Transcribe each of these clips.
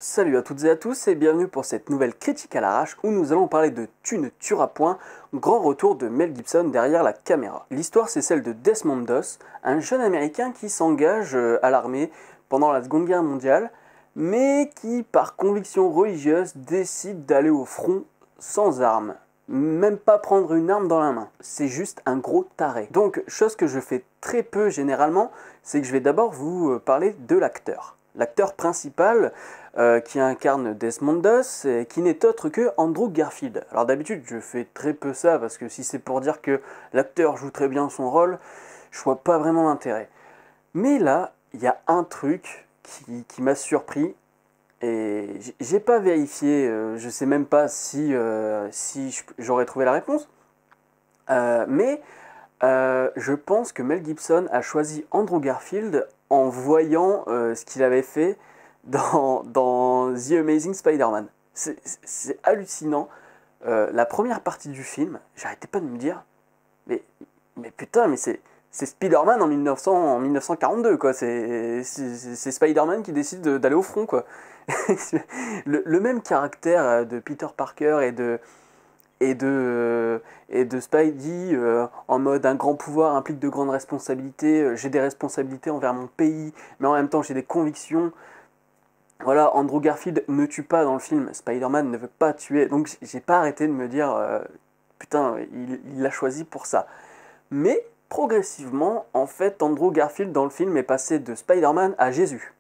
Salut à toutes et à tous et bienvenue pour cette nouvelle critique à l'arrache où nous allons parler de Tu ne tueras point, grand retour de Mel Gibson derrière la caméra. L'histoire c'est celle de Desmond Doss, un jeune américain qui s'engage à l'armée pendant la Seconde Guerre mondiale, mais qui par conviction religieuse décide d'aller au front sans armes. Même pas prendre une arme dans la main, c'est juste un gros taré. Donc, chose que je fais très peu généralement, c'est que je vais d'abord vous parler de l'acteur. L'acteur principal qui incarne Desmond Doss, qui n'est autre que Andrew Garfield. Alors d'habitude, je fais très peu ça, parce que si c'est pour dire que l'acteur joue très bien son rôle, je vois pas vraiment l'intérêt. Mais là, il y a un truc qui m'a surpris, et j'ai pas vérifié, je sais même pas si j'aurais trouvé la réponse, mais je pense que Mel Gibson a choisi Andrew Garfield en voyant ce qu'il avait fait dans The Amazing Spider-Man. C'est hallucinant. La première partie du film, j'arrêtais pas de me dire, mais, mais putain, mais c'est Spider-Man en 1942, quoi. C'est Spider-Man qui décide d'aller au front, quoi. Le même caractère de Peter Parker et de Spidey en mode un grand pouvoir implique de grandes responsabilités, j'ai des responsabilités envers mon pays, mais en même temps j'ai des convictions. Voilà, Andrew Garfield ne tue pas dans le film, Spider-Man ne veut pas tuer, donc j'ai pas arrêté de me dire putain, il l'a choisi pour ça. Mais progressivement, en fait, Andrew Garfield dans le film est passé de Spider-Man à Jésus.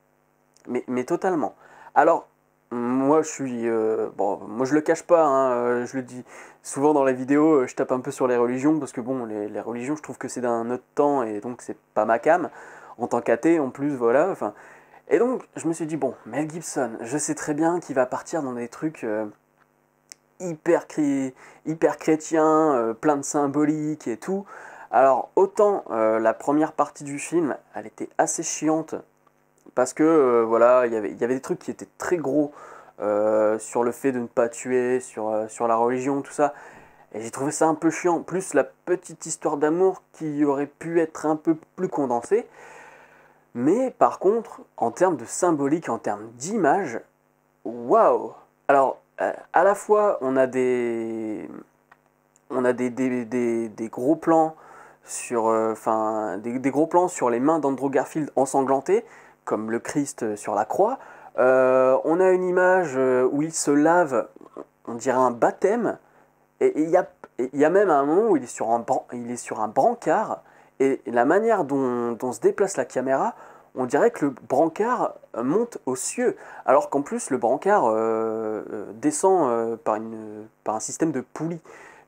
Mais totalement. Alors, moi je suis. Bon, moi je le cache pas, hein, je le dis souvent dans les vidéos, je tape un peu sur les religions, parce que bon, les religions, je trouve que c'est d'un autre temps, et donc c'est pas ma came, en tant qu'athée en plus, voilà. Enfin, et donc, je me suis dit, bon, Mel Gibson, je sais très bien qu'il va partir dans des trucs hyper, hyper chrétiens, plein de symboliques et tout. Alors, autant la première partie du film, elle était assez chiante, parce que voilà, il y avait des trucs qui étaient très gros sur le fait de ne pas tuer, sur la religion, tout ça. Et j'ai trouvé ça un peu chiant. Plus la petite histoire d'amour qui aurait pu être un peu plus condensée. Mais par contre, en termes de symbolique, en termes d'image, waouh! Alors, à la fois, on a des gros plans sur, des gros plans sur les mains d'Andrew Garfield ensanglantées, comme le Christ sur la croix. On a une image où il se lave, on dirait un baptême, et il y a même un moment où il est sur un brancard, et la manière dont se déplace la caméra, on dirait que le brancard monte aux cieux, alors qu'en plus le brancard descend par un système de poulie.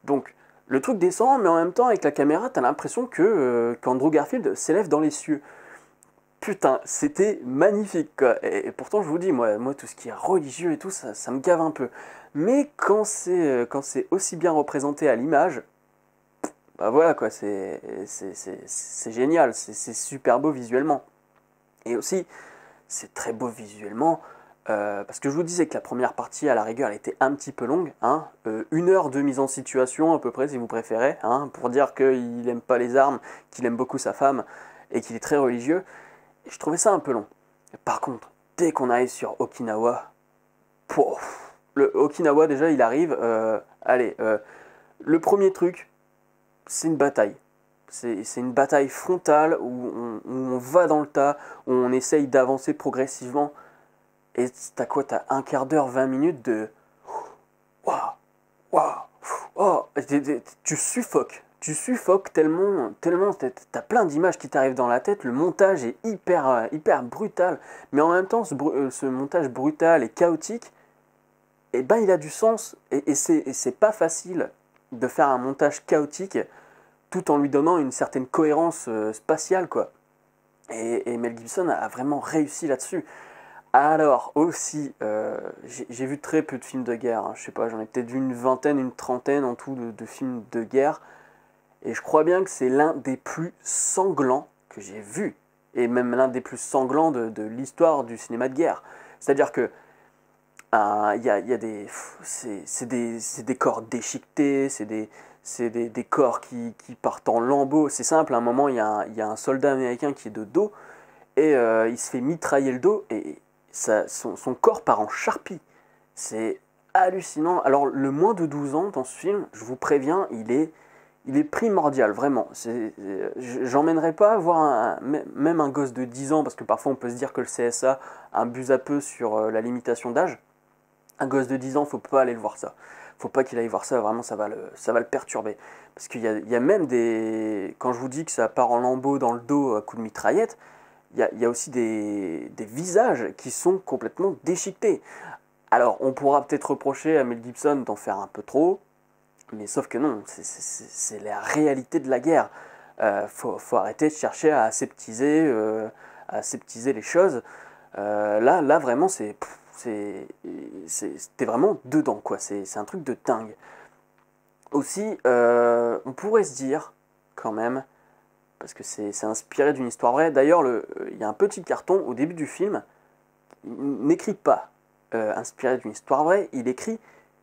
Donc le truc descend, mais en même temps avec la caméra, t'as l'impression qu'Andrew Garfield s'élève dans les cieux. Putain, c'était magnifique, quoi. Et pourtant, je vous dis, moi, tout ce qui est religieux et tout, ça me gave un peu. Mais quand c'est aussi bien représenté à l'image, bah voilà, quoi, c'est génial, c'est super beau visuellement. Et aussi, c'est très beau visuellement, parce que je vous disais que la première partie, à la rigueur, elle était un petit peu longue, hein, 1 heure de mise en situation, à peu près, si vous préférez, hein, pour dire qu'il aime pas les armes, qu'il aime beaucoup sa femme, et qu'il est très religieux. Et je trouvais ça un peu long. Par contre, dès qu'on arrive sur Okinawa, pouf, le Okinawa déjà il arrive. Allez, le premier truc, c'est une bataille. C'est une bataille frontale où on va dans le tas, où on essaye d'avancer progressivement. Et t'as quoi? T'as un quart d'heure, 20 minutes de waouh, waouh, oh, tu suffoques. Tu suffoques tellement t'as plein d'images qui t'arrivent dans la tête. Le montage est hyper brutal. Mais en même temps, ce montage brutal et chaotique, eh ben, il a du sens. Et c'est pas facile de faire un montage chaotique tout en lui donnant une certaine cohérence spatiale, quoi. Et Mel Gibson a vraiment réussi là-dessus. Alors aussi, j'ai vu très peu de films de guerre, hein. Je sais pas, j'en ai peut-être vu une vingtaine, une trentaine en tout de films de guerre. Et je crois bien que c'est l'un des plus sanglants que j'ai vu. Et même l'un des plus sanglants de l'histoire du cinéma de guerre. C'est-à-dire que il y a c'est des corps déchiquetés, c'est des corps qui partent en lambeaux. C'est simple, à un moment, il y a un soldat américain qui est de dos et il se fait mitrailler le dos et son corps part en charpie. C'est hallucinant. Alors le moins de 12 ans dans ce film, je vous préviens, il est primordial, vraiment. J'emmènerai pas voir même un gosse de 10 ans, parce que parfois on peut se dire que le CSA abuse un peu sur la limitation d'âge. Un gosse de 10 ans, faut pas aller le voir ça. Faut pas qu'il aille voir ça, vraiment ça va le perturber. Parce qu'il y a même des... Quand je vous dis que ça part en lambeaux dans le dos à coups de mitraillette, il y a aussi des visages qui sont complètement déchiquetés. Alors, on pourra peut-être reprocher à Mel Gibson d'en faire un peu trop, mais sauf que non, c'est la réalité de la guerre. Faut arrêter de chercher à aseptiser les choses. Là vraiment, t'es vraiment dedans, quoi. C'est un truc de dingue. Aussi, on pourrait se dire, quand même, parce que c'est inspiré d'une histoire vraie. D'ailleurs, il y a un petit carton au début du film, il n'écrit pas inspiré d'une histoire vraie, il écrit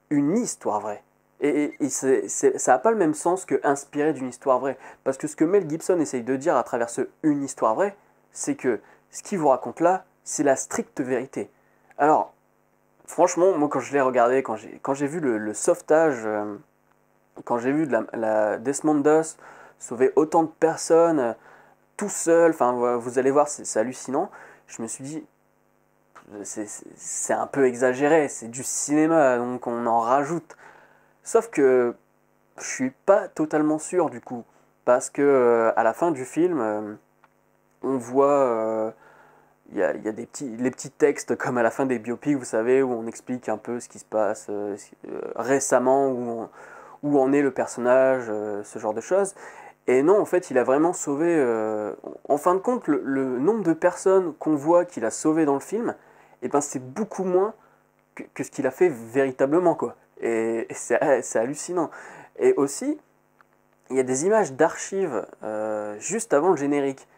une histoire vraie. Et ça n'a pas le même sens que inspiré d'une histoire vraie. Parce que ce que Mel Gibson essaye de dire à travers ce une histoire vraie, c'est que ce qu'il vous raconte là, c'est la stricte vérité. Alors, franchement, moi quand je l'ai regardé, quand j'ai vu le sauvetage, quand j'ai vu la Desmond Doss sauver autant de personnes tout seul, enfin vous allez voir, c'est hallucinant, je me suis dit, c'est un peu exagéré, c'est du cinéma, donc on en rajoute. Sauf que je suis pas totalement sûr du coup, parce que à la fin du film, on voit, il y a les petits textes comme à la fin des biopics, vous savez, où on explique un peu ce qui se passe récemment, où en est le personnage, ce genre de choses. Et non, en fait, il a vraiment sauvé. En fin de compte, le nombre de personnes qu'on voit qu'il a sauvé dans le film, eh ben, c'est beaucoup moins que ce qu'il a fait véritablement, quoi. Et c'est hallucinant. Et aussi, il y a des images d'archives juste avant le générique.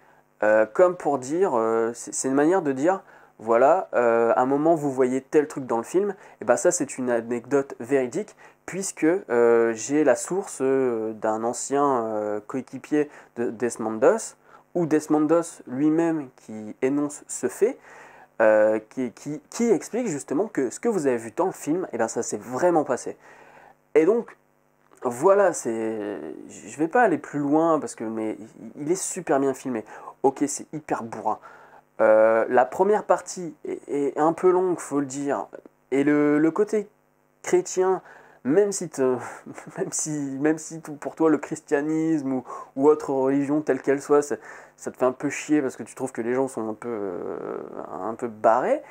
Comme pour dire, c'est une manière de dire, voilà, à un moment vous voyez tel truc dans le film, et ben ça c'est une anecdote véridique, puisque j'ai la source d'un ancien coéquipier de Desmond Doss, ou Desmond Doss lui-même qui énonce ce fait, qui explique justement que ce que vous avez vu dans le film, et ben ça s'est vraiment passé. Et donc, voilà, je vais pas aller plus loin parce que mais il est super bien filmé. Ok, c'est hyper bourrin. La première partie est un peu longue, faut le dire. Et le côté chrétien, même si, même si pour toi le christianisme ou autre religion telle qu'elle soit, ça te fait un peu chier parce que tu trouves que les gens sont un peu barrés,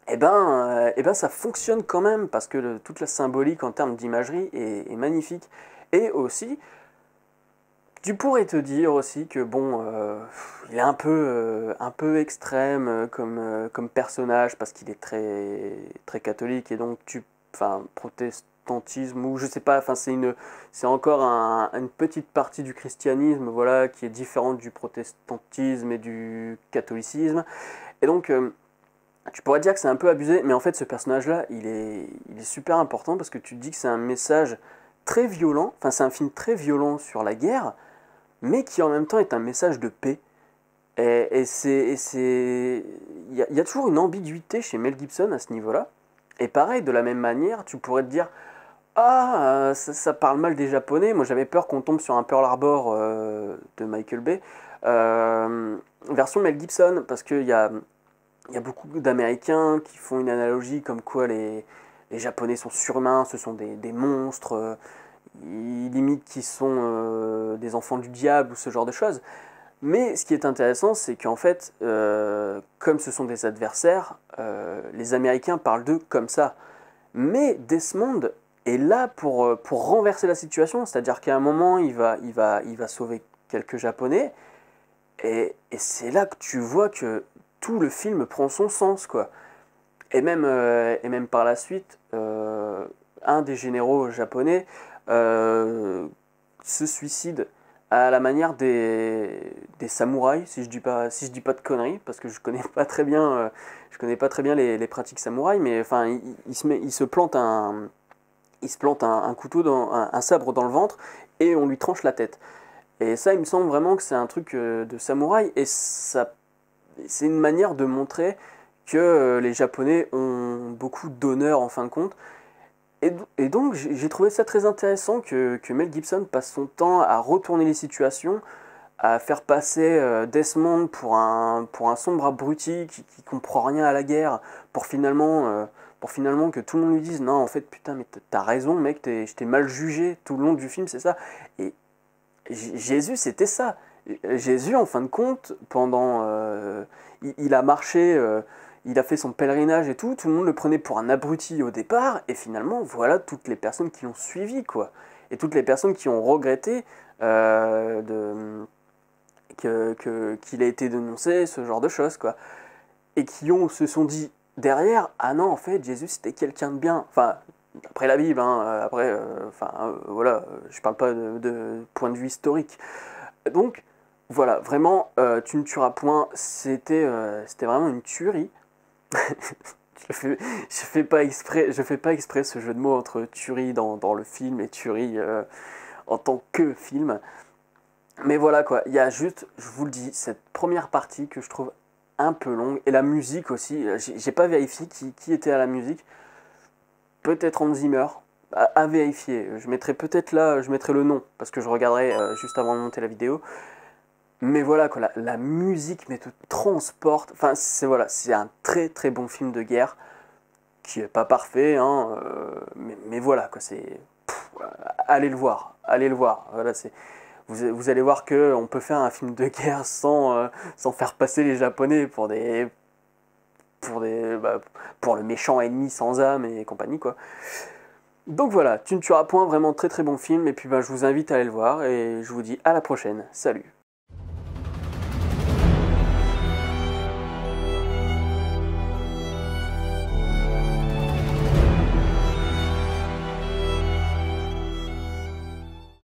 eh ben ça fonctionne quand même parce que toute la symbolique en termes d'imagerie est magnifique. Et aussi, tu pourrais te dire aussi que bon, il est un peu extrême comme personnage parce qu'il est très catholique et donc enfin protestantisme ou je sais pas, enfin c'est encore une petite partie du christianisme voilà qui est différente du protestantisme et du catholicisme et donc tu pourrais dire que c'est un peu abusé, mais en fait ce personnage-là, il est super important parce que tu te dis que c'est un message très violent, enfin c'est un film très violent sur la guerre, mais qui en même temps est un message de paix. Il y a toujours une ambiguïté chez Mel Gibson à ce niveau-là. Et pareil, de la même manière, tu pourrais te dire, ah, ça parle mal des Japonais. Moi j'avais peur qu'on tombe sur un Pearl Harbor de Michael Bay, version Mel Gibson, parce qu'il y a beaucoup d'Américains qui font une analogie comme quoi les Japonais sont surhumains, ce sont des monstres, ils limitent qu'ils sont des enfants du diable ou ce genre de choses. Mais ce qui est intéressant, c'est qu'en fait, comme ce sont des adversaires, les Américains parlent d'eux comme ça. Mais Desmond est là pour renverser la situation, c'est-à-dire qu'à un moment, il va sauver quelques Japonais, et c'est là que tu vois que tout le film prend son sens, quoi. Et même par la suite, un des généraux japonais se suicide à la manière des samouraïs, si je dis pas de conneries, parce que je connais pas très bien les pratiques samouraïs, mais enfin, il se plante un couteau, un sabre dans le ventre, et on lui tranche la tête. Et ça, il me semble vraiment que c'est un truc de samouraï, et ça, c'est une manière de montrer que les Japonais ont beaucoup d'honneur en fin de compte. Et donc j'ai trouvé ça très intéressant que Mel Gibson passe son temps à retourner les situations, à faire passer Desmond pour un sombre abruti qui comprend rien à la guerre, pour finalement que tout le monde lui dise non en fait putain mais t'as raison mec, je t'ai mal jugé tout le long du film, c'est ça. Et Jésus c'était ça. Jésus en fin de compte, il a marché, il a fait son pèlerinage et tout le monde le prenait pour un abruti au départ, et finalement voilà toutes les personnes qui l'ont suivi quoi. Et toutes les personnes qui ont regretté de qu'il a été dénoncé, ce genre de choses, quoi. Et se sont dit derrière, ah non, en fait, Jésus c'était quelqu'un de bien. Enfin, après la Bible, hein, voilà, je parle pas de point de vue historique. Donc, voilà, vraiment, Tu ne tueras point, c'était vraiment une tuerie. Je fais pas exprès ce jeu de mots entre tuerie dans le film et tuerie en tant que film. Mais voilà quoi, il y a juste, je vous le dis, cette première partie que je trouve un peu longue. Et la musique aussi, j'ai pas vérifié qui était à la musique. Peut-être Hans Zimmer, à vérifier. Je mettrai peut-être là, je mettrai le nom, parce que je regarderai juste avant de monter la vidéo. Mais voilà quoi, la musique mais te transporte. Enfin, voilà, c'est un très très bon film de guerre, qui est pas parfait, hein, mais voilà quoi, allez le voir, allez le voir. Voilà, vous allez voir qu'on peut faire un film de guerre sans faire passer les Japonais pour le méchant ennemi sans âme et compagnie, quoi. Donc voilà, Tu ne tueras point, vraiment très très bon film, et puis je vous invite à aller le voir, et je vous dis à la prochaine. Salut!